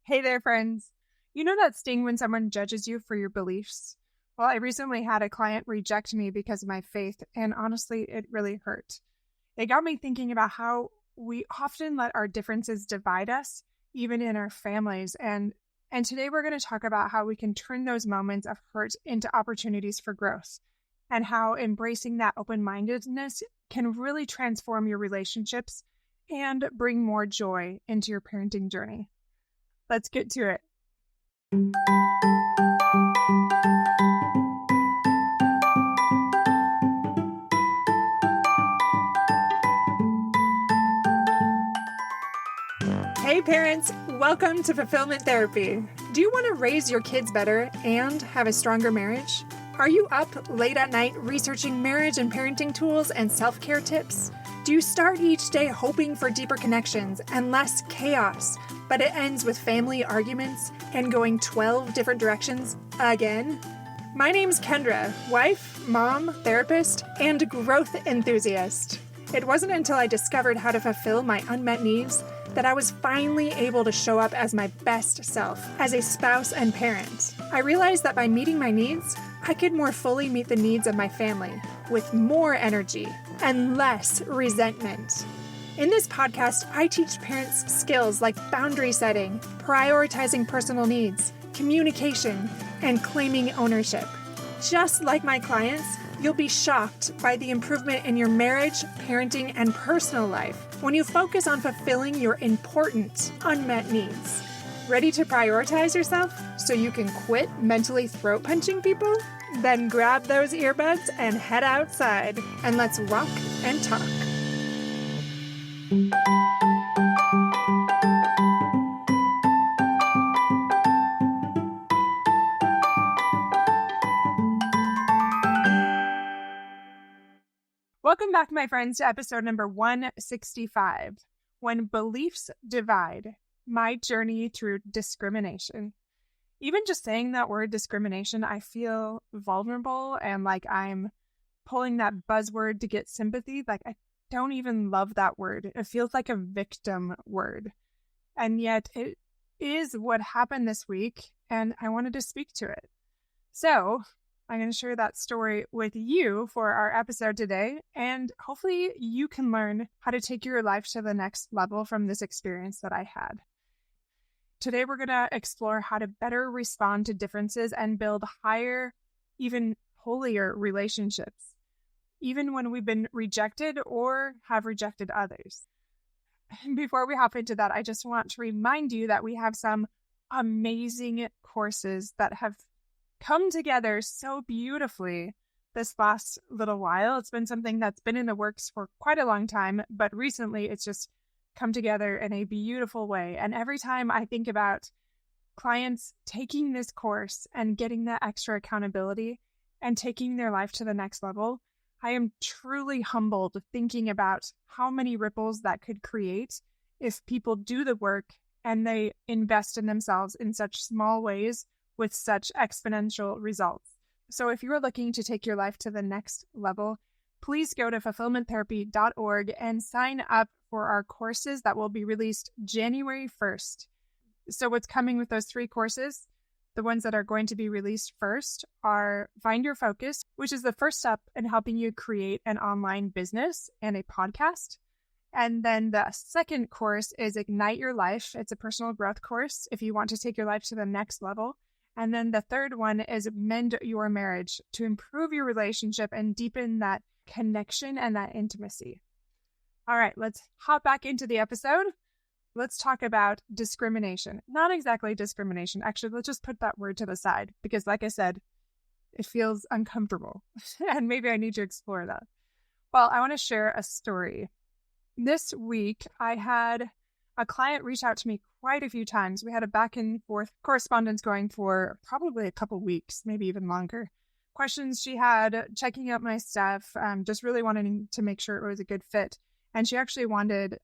Hey there, friends. You know that sting when someone judges you for your beliefs? Well, I recently had a client reject me because of my faith, and honestly, it really hurt. It got me thinking about how we often let our differences divide us, even in our families. And today we're going to talk about how we can turn those moments of hurt into opportunities for growth, and how embracing that open-mindedness can really transform your relationships and bring more joy into your parenting journey. Let's get to it. Hey parents, welcome to Fulfillment Therapy. Do you want to raise your kids better and have a stronger marriage? Are you up late at night researching marriage and parenting tools and self-care tips? Do you start each day hoping for deeper connections and less chaos, but it ends with family arguments and going 12 different directions again? My name's Kendra, wife, mom, therapist, and growth enthusiast. It wasn't until I discovered how to fulfill my unmet needs that I was finally able to show up as my best self as a spouse and parent. I realized that by meeting my needs, I could more fully meet the needs of my family with more energy and less resentment. In this podcast, I teach parents skills like boundary setting, prioritizing personal needs, communication, and claiming ownership. Just like my clients, you'll be shocked by the improvement in your marriage, parenting, and personal life when you focus on fulfilling your important unmet needs. Ready to prioritize yourself so you can quit mentally throat punching people? Then grab those earbuds and head outside, and let's rock and talk. Welcome back, my friends, to episode number 165, When Beliefs Divide, My Journey Through Discrimination. Even just saying that word discrimination, I feel vulnerable and like I'm pulling that buzzword to get sympathy. Like I don't even love that word. It feels like a victim word. And yet it is what happened this week, and I wanted to speak to it. So I'm going to share that story with you for our episode today, and hopefully you can learn how to take your life to the next level from this experience that I had. Today, we're going to explore how to better respond to differences and build higher, even holier relationships, even when we've been rejected or have rejected others. Before we hop into that, I just want to remind you that we have some amazing courses that have come together so beautifully this last little while. It's been something that's been in the works for quite a long time, but recently it's just come together in a beautiful way. And every time I think about clients taking this course and getting that extra accountability and taking their life to the next level, I am truly humbled thinking about how many ripples that could create if people do the work and they invest in themselves in such small ways with such exponential results. So if you're looking to take your life to the next level, please go to fulfillmenttherapy.org and sign up for our courses that will be released January 1st. So what's coming with those 3 courses? The ones that are going to be released first are Find Your Focus, which is the first step in helping you create an online business and a podcast. And then the second course is Ignite Your Life. It's a personal growth course if you want to take your life to the next level. And then the third one is Mend Your Marriage to improve your relationship and deepen that connection and that intimacy. All right, let's hop back into the episode. Let's talk about discrimination. Not exactly discrimination. Actually, let's just put that word to the side because, like I said, it feels uncomfortable and maybe I need to explore that. Well, I want to share a story. This week, I had a client reach out to me quite a few times. We had a back and forth correspondence going for probably a couple weeks, maybe even longer. Questions she had, checking out my stuff, just really wanting to make sure it was a good fit. And she actually wanted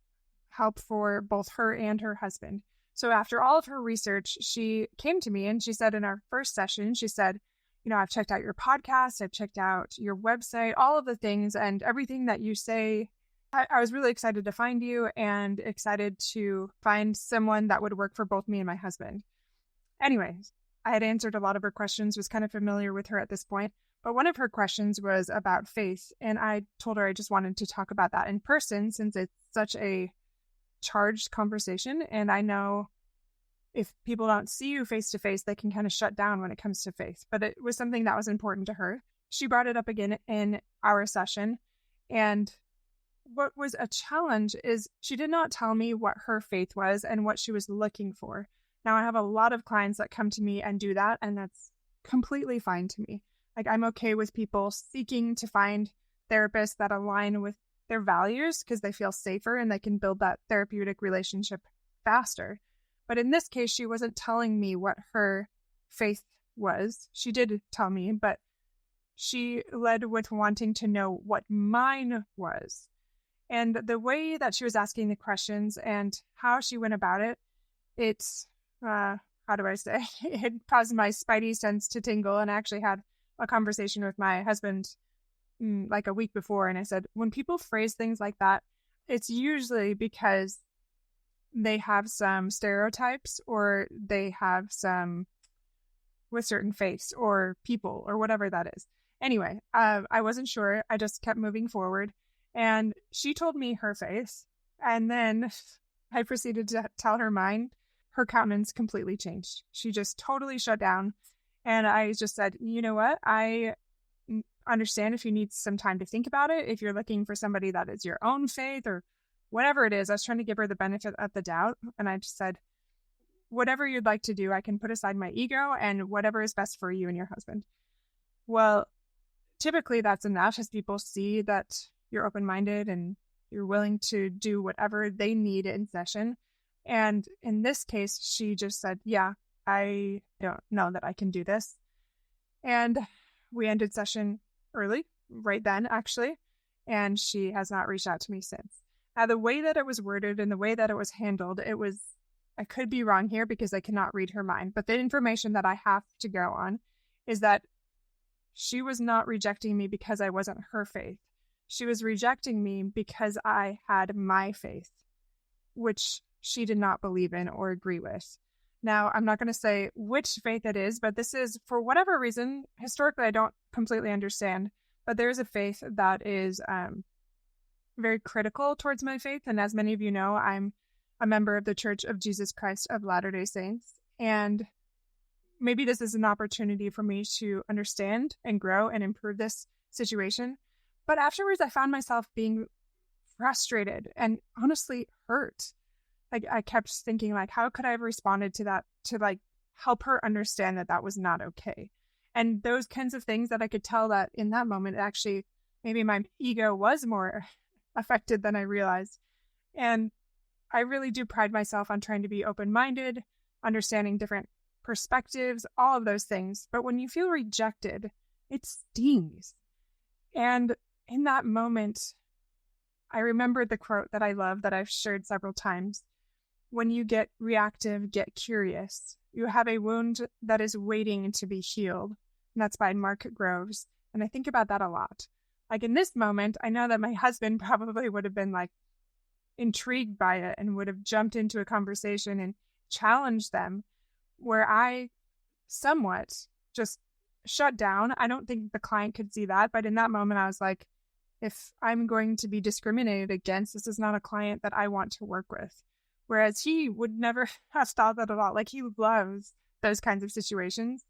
help for both her and her husband. So after all of her research, she came to me and she said in our first session, she said, I've checked out your podcast, I've checked out your website, all of the things and everything that you say I was really excited to find you and excited to find someone that would work for both me and my husband. Anyways, I had answered a lot of her questions, was kind of familiar with her at this point. But one of her questions was about faith. And I told her I just wanted to talk about that in person since it's such a charged conversation. And I know if people don't see you face to face, they can kind of shut down when it comes to faith. But it was something that was important to her. She brought it up again in our session. And what was a challenge is she did not tell me what her faith was and what she was looking for. Now, I have a lot of clients that come to me and do that, and that's completely fine to me. Like, I'm okay with people seeking to find therapists that align with their values because they feel safer and they can build that therapeutic relationship faster. But in this case, she wasn't telling me what her faith was. She did tell me, but she led with wanting to know what mine was. And the way that she was asking the questions and how she went about it, it's, how do I say, it caused my spidey sense to tingle. And I actually had a conversation with my husband like a week before. And I said, when people phrase things like that, it's usually because they have some stereotypes or they have some with certain faiths or people or whatever that is. Anyway, I wasn't sure. I just kept moving forward. And she told me her faith. And then I proceeded to tell her mine. Her countenance completely changed. She just totally shut down. And I just said, you know what? I understand if you need some time to think about it. If you're looking for somebody that is your own faith or whatever it is, I was trying to give her the benefit of the doubt. And I just said, whatever you'd like to do, I can put aside my ego and whatever is best for you and your husband. Well, typically that's enough as people see that you're open-minded and you're willing to do whatever they need in session. And in this case, she just said, yeah, I don't know that I can do this. And we ended session early, right then, actually. And she has not reached out to me since. Now, the way that it was worded and the way that it was handled, I could be wrong here because I cannot read her mind. But the information that I have to go on is that she was not rejecting me because I wasn't her faith. She was rejecting me because I had my faith, which she did not believe in or agree with. Now, I'm not going to say which faith it is, but this is, for whatever reason, historically, I don't completely understand, but there is a faith that is very critical towards my faith. And as many of you know, I'm a member of the Church of Jesus Christ of Latter-day Saints. And maybe this is an opportunity for me to understand and grow and improve this situation. But afterwards, I found myself being frustrated and honestly hurt. Like, I kept thinking, like, how could I have responded to that to like help her understand that that was not okay? And those kinds of things that I could tell that in that moment, actually, maybe my ego was more affected than I realized. And I really do pride myself on trying to be open-minded, understanding different perspectives, all of those things. But when you feel rejected, it stings. And in that moment, I remembered the quote that I love that I've shared several times. When you get reactive, get curious. You have a wound that is waiting to be healed. And that's by Mark Groves. And I think about that a lot. Like, in this moment, I know that my husband probably would have been like intrigued by it and would have jumped into a conversation and challenged them, where I somewhat just shut down. I don't think the client could see that, but in that moment I was like, if I'm going to be discriminated against, this is not a client that I want to work with. Whereas he would never have thought that at all. Like, he loves those kinds of situations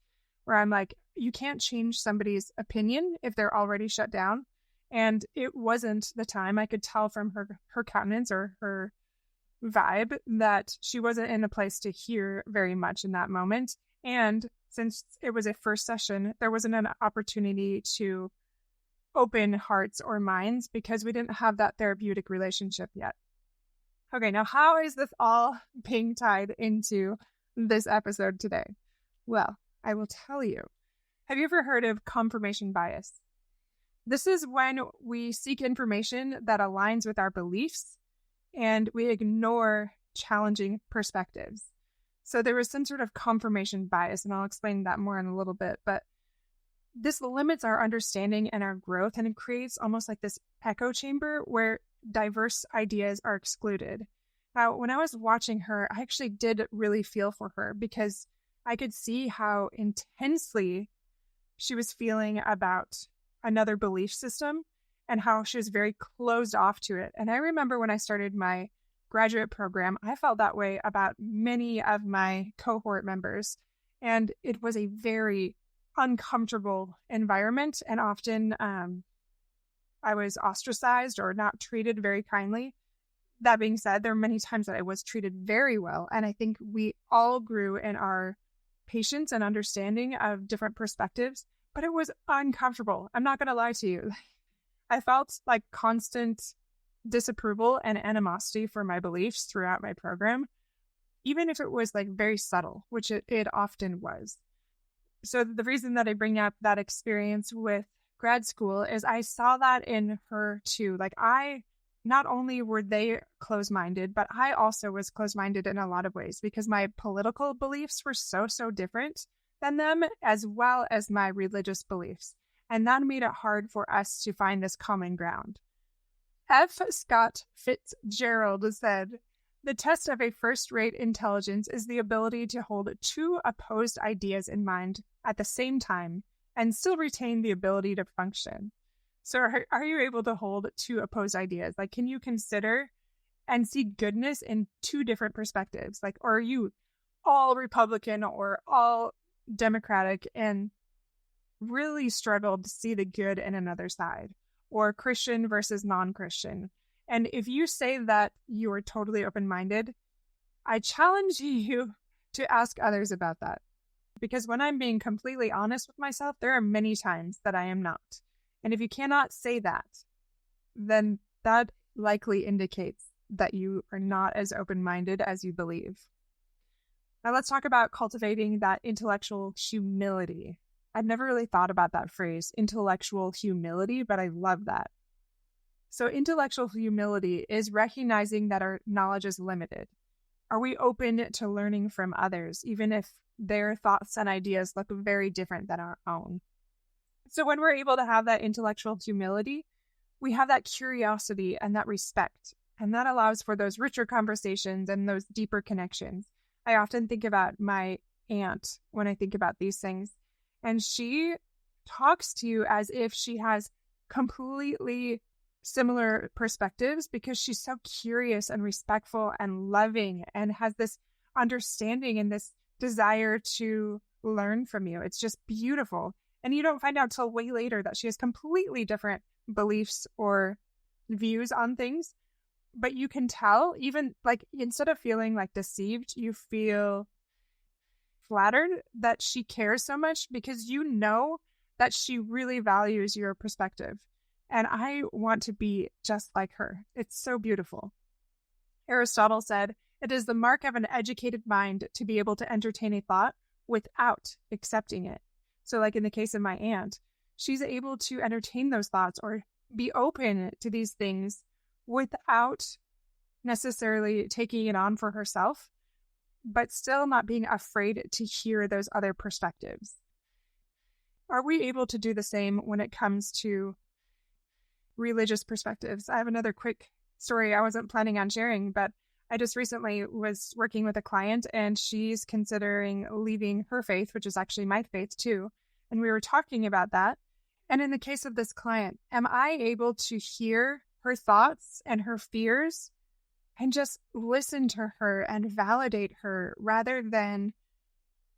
where I'm like, you can't change somebody's opinion if they're already shut down. And it wasn't the time. I could tell from her countenance or her vibe that she wasn't in a place to hear very much in that moment. And since it was a first session, there wasn't an opportunity to open hearts or minds because we didn't have that therapeutic relationship yet. Okay, now how is this all being tied into this episode today? Well, I will tell you. Have you ever heard of confirmation bias? This is when we seek information that aligns with our beliefs and we ignore challenging perspectives. So there was some sort of confirmation bias, and I'll explain that more in a little bit. But this limits our understanding and our growth, and it creates almost like this echo chamber where diverse ideas are excluded. Now, when I was watching her, I actually did really feel for her because I could see how intensely she was feeling about another belief system and how she was very closed off to it. And I remember when I started my graduate program, I felt that way about many of my cohort members. And it was a very uncomfortable environment. And often I was ostracized or not treated very kindly. That being said, there are many times that I was treated very well. And I think we all grew in our patience and understanding of different perspectives, but it was uncomfortable. I'm not going to lie to you. I felt like constant disapproval and animosity for my beliefs throughout my program, even if it was like very subtle, which it often was. So the reason that I bring up that experience with grad school is I saw that in her too. Like not only were they closed-minded, but I also was closed-minded in a lot of ways because my political beliefs were so different than them, as well as my religious beliefs. And that made it hard for us to find this common ground. F. Scott Fitzgerald said, "The test of a first-rate intelligence is the ability to hold two opposed ideas in mind at the same time and still retain the ability to function." So are you able to hold two opposed ideas? Like, can you consider and see goodness in two different perspectives? Like, or are you all Republican or all Democratic and really struggled to see the good in another side, or Christian versus non-Christian? And if you say that you are totally open-minded, I challenge you to ask others about that. Because when I'm being completely honest with myself, there are many times that I am not. And if you cannot say that, then that likely indicates that you are not as open-minded as you believe. Now let's talk about cultivating that intellectual humility. I've never really thought about that phrase, intellectual humility, but I love that. So intellectual humility is recognizing that our knowledge is limited. Are we open to learning from others, even if their thoughts and ideas look very different than our own? So when we're able to have that intellectual humility, we have that curiosity and that respect, and that allows for those richer conversations and those deeper connections. I often think about my aunt when I think about these things, and she talks to you as if she has completely similar perspectives because she's so curious and respectful and loving and has this understanding and this desire to learn from you. It's just beautiful. And you don't find out till way later that she has completely different beliefs or views on things. But you can tell, even like instead of feeling like deceived, you feel flattered that she cares so much because you know that she really values your perspective. And I want to be just like her. It's so beautiful. Aristotle said, "It is the mark of an educated mind to be able to entertain a thought without accepting it." So like in the case of my aunt, she's able to entertain those thoughts or be open to these things without necessarily taking it on for herself, but still not being afraid to hear those other perspectives. Are we able to do the same when it comes to religious perspectives? I have another quick story I wasn't planning on sharing, but I just recently was working with a client and she's considering leaving her faith, which is actually my faith too. And we were talking about that. And in the case of this client, am I able to hear her thoughts and her fears and just listen to her and validate her rather than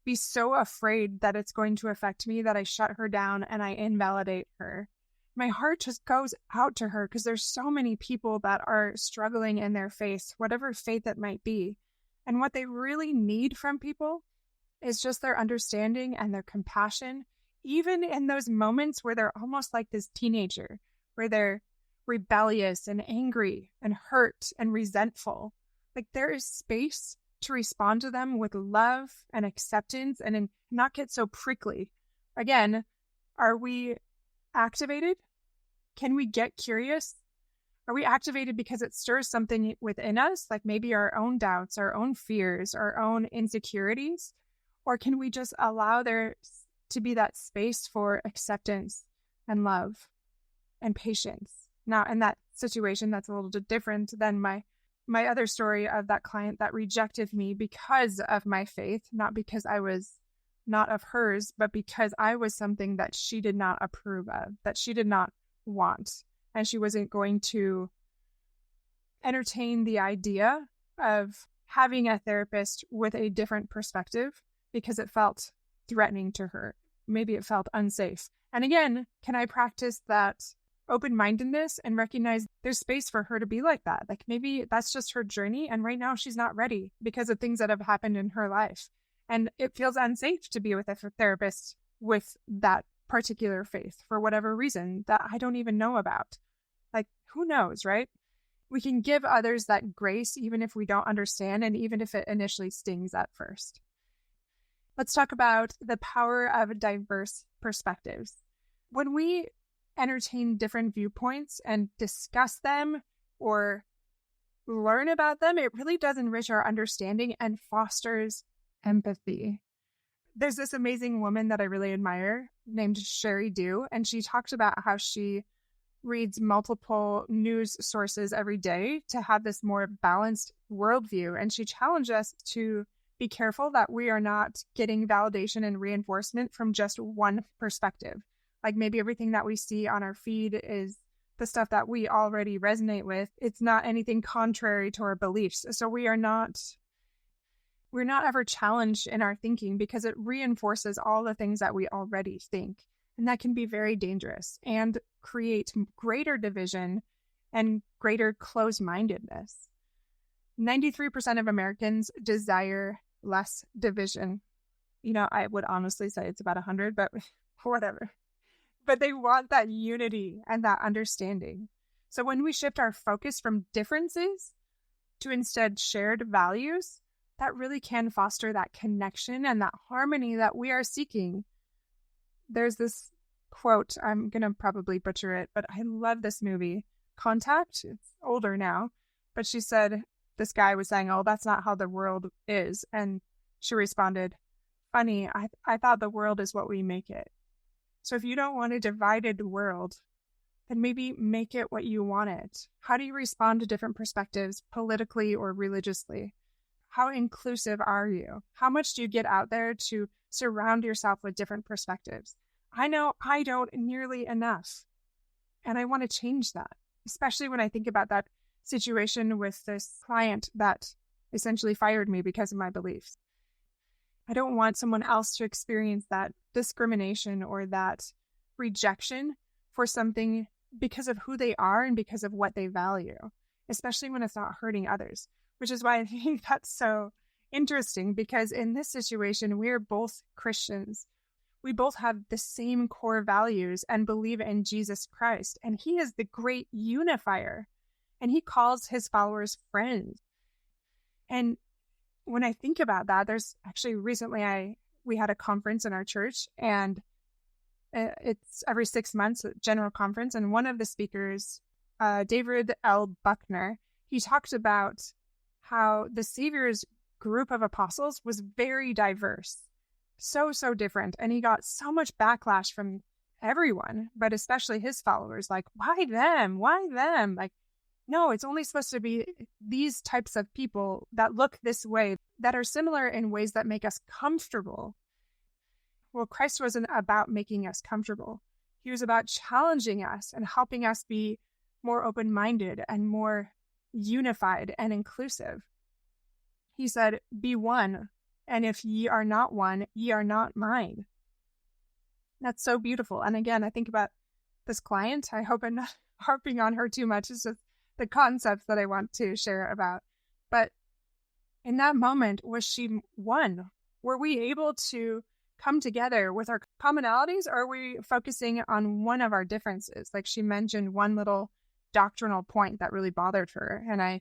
be so afraid that it's going to affect me that I shut her down and I invalidate her? My heart just goes out to her because there's so many people that are struggling in their faith, whatever faith it might be. And what they really need from people is just their understanding and their compassion, even in those moments where they're almost like this teenager, where they're rebellious and angry and hurt and resentful. Like there is space to respond to them with love and acceptance and not get so prickly. Again, are we activated? Can we get curious? Are we activated because it stirs something within us, like maybe our own doubts, our own fears, our own insecurities? Or can we just allow there to be that space for acceptance and love and patience. Now, in that situation, that's a little bit different than my other story of that client that rejected me because of my faith, not because I was not of hers, but because I was something that she did not approve of, that she did not want. And she wasn't going to entertain the idea of having a therapist with a different perspective because it felt threatening to her. Maybe it felt unsafe. And again, can I practice that open-mindedness and recognize there's space for her to be like that? Like maybe that's just her journey. And right now she's not ready because of things that have happened in her life. And it feels unsafe to be with a therapist with that particular faith for whatever reason that I don't even know about. Like, who knows, right? We can give others that grace even if we don't understand and even if it initially stings at first. Let's talk about the power of diverse perspectives. When we entertain different viewpoints and discuss them or learn about them, it really does enrich our understanding and fosters empathy. There's this amazing woman that I really admire named Sherry Dew, and she talked about how she reads multiple news sources every day to have this more balanced worldview. And she challenged us to be careful that we are not getting validation and reinforcement from just one perspective. Like maybe everything that we see on our feed is the stuff that we already resonate with. It's not anything contrary to our beliefs. So we're not ever challenged in our thinking because it reinforces all the things that we already think. And that can be very dangerous and create greater division and greater closed-mindedness. 93% of Americans desire less division. I would honestly say it's about 100, but whatever. But they want that unity and that understanding. So when we shift our focus from differences to instead shared values, that really can foster that connection and that harmony that we are seeking. There's this quote, I'm going to probably butcher it, but I love this movie, Contact. It's older now, but she said, this guy was saying, oh, that's not how the world is. And she responded, funny, I thought the world is what we make it. So if you don't want a divided world, then maybe make it what you want it. How do you respond to different perspectives politically or religiously? How inclusive are you? How much do you get out there to surround yourself with different perspectives? I know I don't nearly enough. And I want to change that, especially when I think about that situation with this client that essentially fired me because of my beliefs. I don't want someone else to experience that discrimination or that rejection for something because of who they are and because of what they value, especially when it's not hurting others. Which is why I think that's so interesting, because in this situation, we're both Christians. We both have the same core values and believe in Jesus Christ. And he is the great unifier. And he calls his followers friends. And when I think about that, there's actually recently we had a conference in our church, and it's every 6 months, a general conference. And one of the speakers, David L. Buckner, he talked about how the Savior's group of apostles was very diverse, so different. And he got so much backlash from everyone, but especially his followers. Like, why them? Why them? Like, no, it's only supposed to be these types of people that look this way, that are similar in ways that make us comfortable. Well, Christ wasn't about making us comfortable. He was about challenging us and helping us be more open-minded and more unified and inclusive. He said, be one, and if ye are not one, ye are not mine. That's so beautiful. And again, I think about this client. I hope I'm not harping on her too much. It's just the concepts that I want to share about. But in that moment, was she one? Were we able to come together with our commonalities, or are we focusing on one of our differences? Like she mentioned one little doctrinal point that really bothered her. And I'm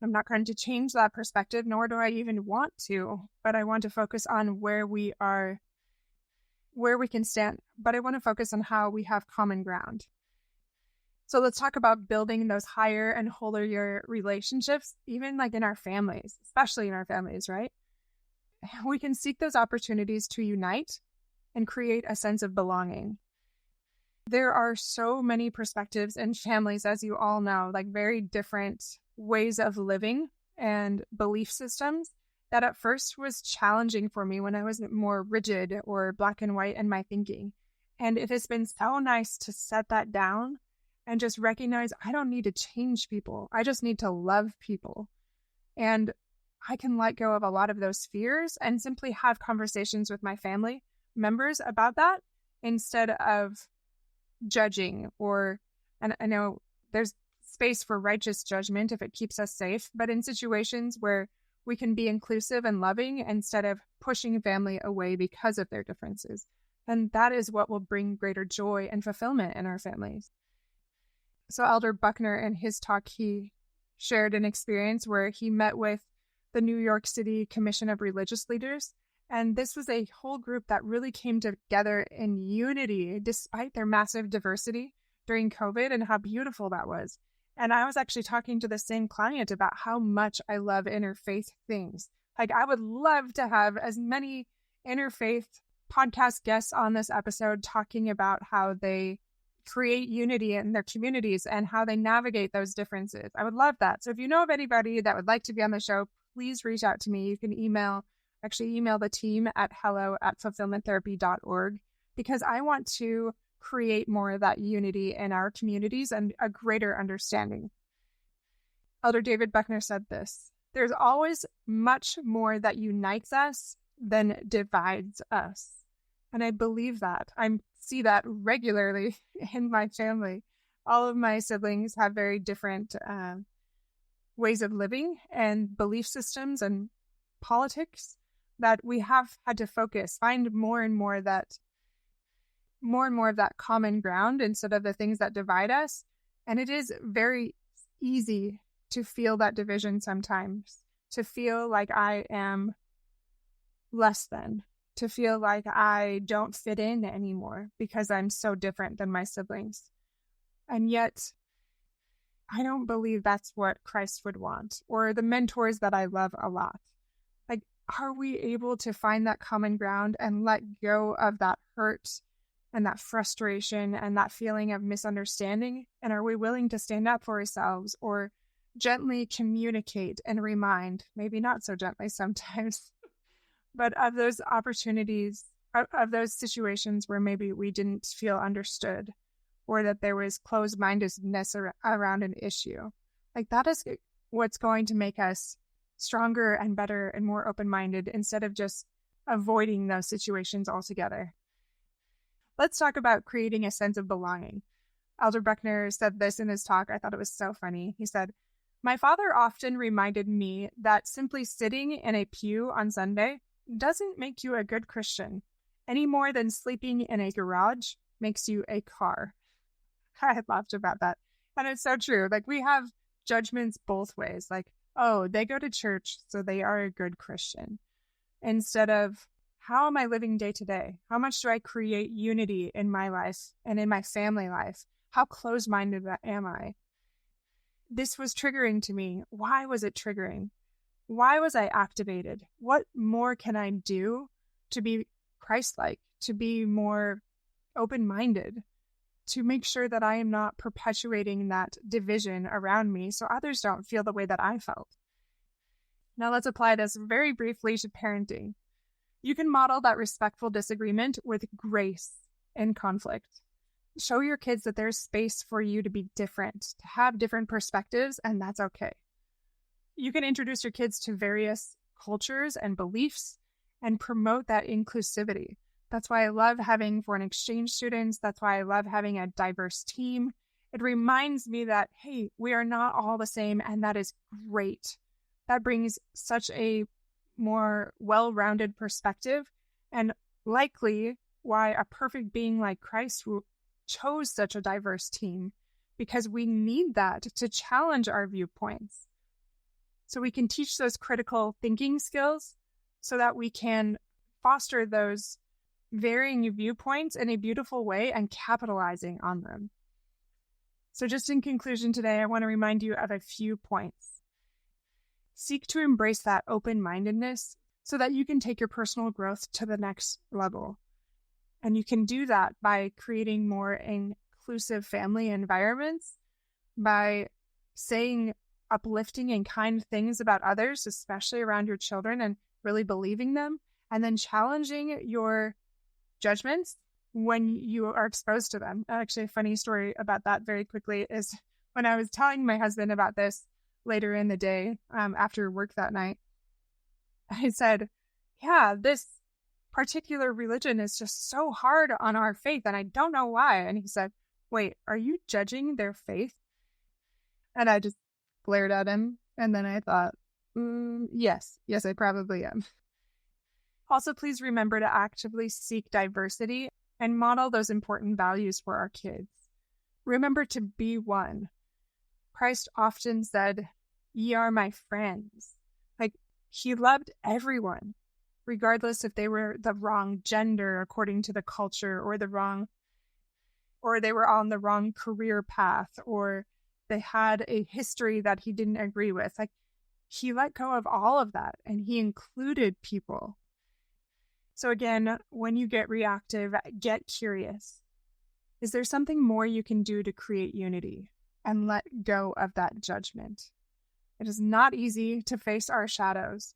not going to change that perspective, nor do I even want to, but I want to focus on where we can stand. But I want to focus on how we have common ground. So let's talk about building those higher and holier relationships, even like in our families, especially in our families, right? We can seek those opportunities to unite and create a sense of belonging. There are so many perspectives in families, as you all know, like very different ways of living and belief systems that at first was challenging for me when I was more rigid or black and white in my thinking. And it has been so nice to set that down and just recognize I don't need to change people. I just need to love people. And I can let go of a lot of those fears and simply have conversations with my family members about that instead of judging and I know there's space for righteous judgment if it keeps us safe, but in situations where we can be inclusive and loving instead of pushing family away because of their differences. And that is what will bring greater joy and fulfillment in our families. So Elder Buckner, in his talk, he shared an experience where he met with the New York City Commission of Religious Leaders. And this was a whole group that really came together in unity despite their massive diversity during COVID and how beautiful that was. And I was actually talking to the same client about how much I love interfaith things. Like I would love to have as many interfaith podcast guests on this episode talking about how they create unity in their communities and how they navigate those differences. I would love that. So if you know of anybody that would like to be on the show, please reach out to me. You can email the team at hello@fulfillmenttherapy.org because I want to create more of that unity in our communities and a greater understanding. Elder David Buckner said this: there's always much more that unites us than divides us. And I believe that. I see that regularly in my family. All of my siblings have very different ways of living and belief systems and politics that we have had to find more and more of that common ground instead of the things that divide us. And it is very easy to feel that division sometimes, to feel like I am less than, to feel like I don't fit in anymore because I'm so different than my siblings. And yet, I don't believe that's what Christ would want, or the mentors that I love a lot. Like, are we able to find that common ground and let go of that hurt and that frustration and that feeling of misunderstanding? And are we willing to stand up for ourselves or gently communicate and remind, maybe not so gently sometimes, but of those opportunities, of those situations where maybe we didn't feel understood or that there was closed-mindedness around an issue. Like that is what's going to make us stronger and better and more open-minded instead of just avoiding those situations altogether. Let's talk about creating a sense of belonging. Elder Buckner said this in his talk. I thought it was so funny. He said, "My father often reminded me that simply sitting in a pew on Sunday doesn't make you a good Christian any more than sleeping in a garage makes you a car." I had laughed about that. And it's so true. Like we have judgments both ways. Like, oh, they go to church, so they are a good Christian. Instead of, how am I living day to day? How much do I create unity in my life and in my family life? How closed-minded am I? This was triggering to me. Why was it triggering? Why was I activated? What more can I do to be Christ-like, to be more open-minded, to make sure that I am not perpetuating that division around me so others don't feel the way that I felt? Now let's apply this very briefly to parenting. You can model that respectful disagreement with grace in conflict. Show your kids that there's space for you to be different, to have different perspectives, and that's okay. You can introduce your kids to various cultures and beliefs and promote that inclusivity. That's why I love having foreign exchange students. That's why I love having a diverse team. It reminds me that, hey, we are not all the same, and that is great. That brings such a more well-rounded perspective, and likely why a perfect being like Christ chose such a diverse team, because we need that to challenge our viewpoints. So we can teach those critical thinking skills so that we can foster those varying viewpoints in a beautiful way and capitalizing on them. So just in conclusion today, I want to remind you of a few points. Seek to embrace that open-mindedness so that you can take your personal growth to the next level. And you can do that by creating more inclusive family environments, by saying uplifting and kind things about others, especially around your children, and really believing them, and then challenging your judgments when you are exposed to them. Actually, a funny story about that very quickly is when I was telling my husband about this later in the day, after work that night, I said, yeah, this particular religion is just so hard on our faith, and I don't know why. And he said, wait, are you judging their faith? And I just glared at him, and then I thought, yes, I probably am. Also, please remember to actively seek diversity and model those important values for our kids. Remember to be one. Christ often said, ye are my friends. Like, he loved everyone, regardless if they were the wrong gender according to the culture, or they were on the wrong career path, or they had a history that he didn't agree with. Like, he let go of all of that, and he included people. So again, when you get reactive, get curious. Is there something more you can do to create unity and let go of that judgment? It is not easy to face our shadows,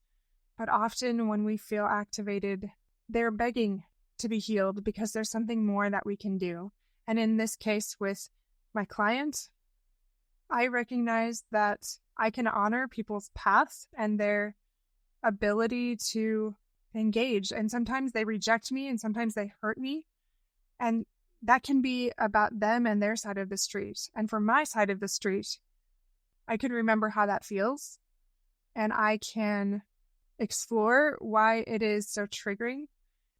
but often when we feel activated, they're begging to be healed because there's something more that we can do. And in this case with my client, I recognize that I can honor people's paths and their ability to engage. And sometimes they reject me, and sometimes they hurt me. And that can be about them and their side of the street. And for my side of the street, I can remember how that feels, and I can explore why it is so triggering,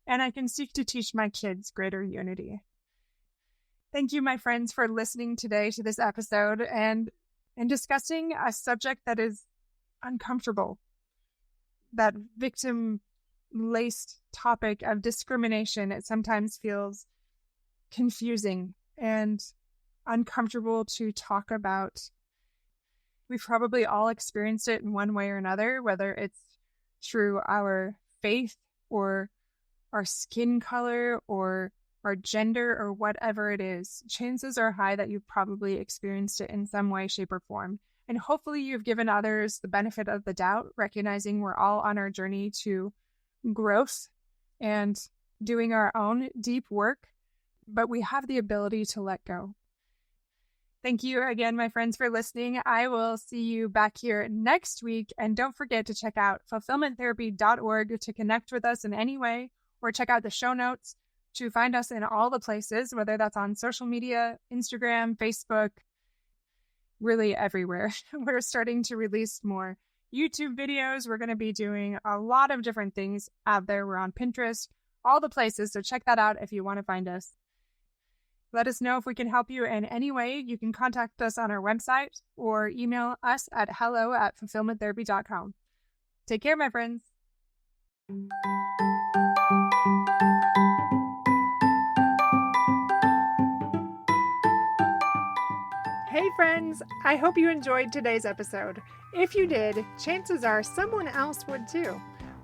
and I can seek to teach my kids greater unity. Thank you, my friends, for listening today to this episode and discussing a subject that is uncomfortable, that victim-laced topic of discrimination. It sometimes feels confusing and uncomfortable to talk about. We've probably all experienced it in one way or another, whether it's through our faith or our skin color or our gender or whatever it is. Chances are high that you've probably experienced it in some way, shape, or form. And hopefully you've given others the benefit of the doubt, recognizing we're all on our journey to growth and doing our own deep work, but we have the ability to let go. Thank you again, my friends, for listening. I will see you back here next week. And don't forget to check out fulfillmenttherapy.org to connect with us in any way, or check out the show notes to find us in all the places, whether that's on social media, Instagram, Facebook, really everywhere. We're starting to release more YouTube videos. We're going to be doing a lot of different things out there. We're on Pinterest, all the places. So check that out if you want to find us. Let us know if we can help you in any way. You can contact us on our website or email us at hello@fulfillmenttherapy.com. Take care, my friends. Hey friends, I hope you enjoyed today's episode. If you did, chances are someone else would too.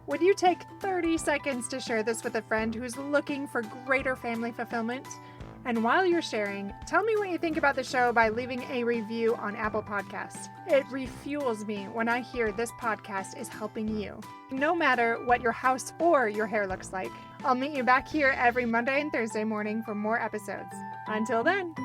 Would you take 30 seconds to share this with a friend who's looking for greater family fulfillment? And while you're sharing, tell me what you think about the show by leaving a review on Apple Podcasts. It refuels me when I hear this podcast is helping you, no matter what your house or your hair looks like. I'll meet you back here every Monday and Thursday morning for more episodes. Until then.